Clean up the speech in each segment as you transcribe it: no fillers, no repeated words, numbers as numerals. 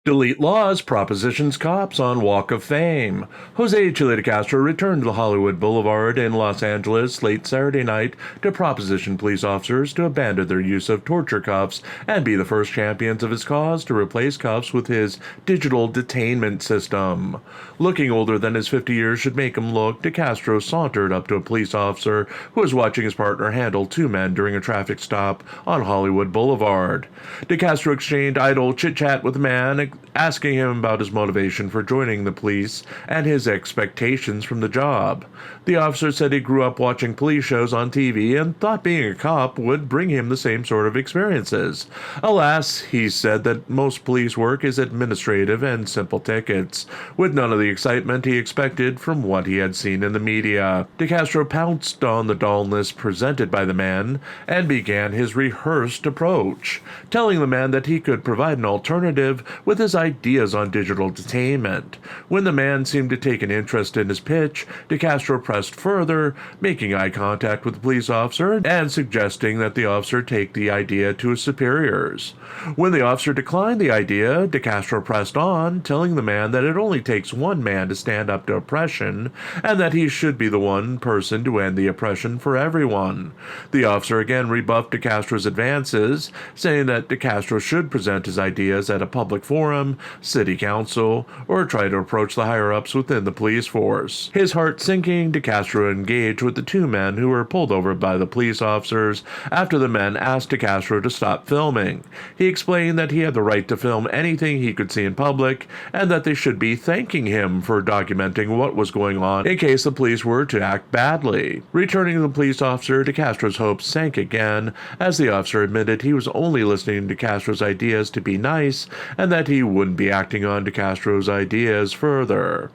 DeleteLawZ propositions cops on Walk of Fame. Jose Chille DeCastro returned to the Hollywood Boulevard in Los Angeles late Saturday night to proposition police officers to abandon their use of torture cuffs and be the first champions of his cause to replace cuffs with his digital detainment system. Looking older than his 50 years should make him look, DeCastro sauntered up to a police officer who was watching his partner handle two men during a traffic stop on Hollywood Boulevard. DeCastro exchanged idle chit-chat with the man, asking him about his motivation for joining the police and his expectations from the job. The officer said he grew up watching police shows on TV and thought being a cop would bring him the same sort of experiences. Alas, he said that most police work is administrative and simple tickets, with none of the excitement he expected from what he had seen in the media. DeCastro pounced on the dullness presented by the man and began his rehearsed approach, telling the man that he could provide an alternative with his ideas on digital detainment. When the man seemed to take an interest in his pitch, DeCastro pressed further, making eye contact with the police officer and suggesting that the officer take the idea to his superiors. When the officer declined the idea, DeCastro pressed on, telling the man that it only takes one man to stand up to oppression, and that he should be the one person to end the oppression for everyone. The officer again rebuffed DeCastro's advances, saying that DeCastro should present his ideas at a public forum, city council, or try to approach the higher-ups within the police force. His heart sinking, DeCastro engaged with the two men who were pulled over by the police officers after the men asked DeCastro to stop filming. He explained that he had the right to film anything he could see in public, and that they should be thanking him for documenting what was going on in case the police were to act badly. Returning to the police officer, DeCastro's hopes sank again, as the officer admitted he was only listening to DeCastro's ideas to be nice, and that he wouldn't be acting on DeCastro's ideas further.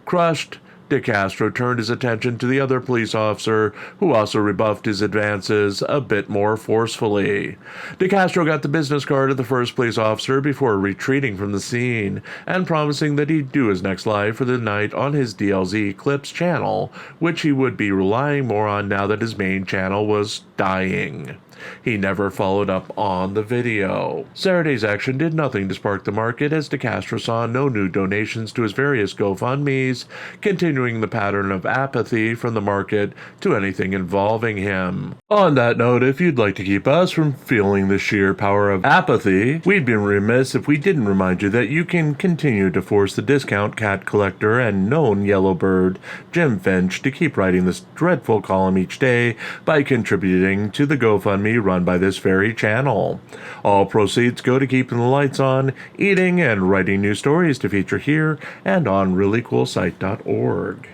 Crushed, DeCastro turned his attention to the other police officer, who also rebuffed his advances a bit more forcefully. DeCastro got the business card of the first police officer before retreating from the scene, and promising that he'd do his next live for the night on his DLZ Clips channel, which he would be relying more on now that his main channel was dying. He never followed up on the video. Saturday's action did nothing to spark the market, as DeCastro saw no new donations to his various GoFundMes, continuing the pattern of apathy from the market to anything involving him. On that note, if you'd like to keep us from feeling the sheer power of apathy, we'd be remiss if we didn't remind you that you can continue to force the discount cat collector and known yellow bird, Jim Finch, to keep writing this dreadful column each day by contributing to the GoFundMe run by this very channel. All proceeds go to keeping the lights on, eating, and writing new stories to feature here and on ReallyCoolSite.org.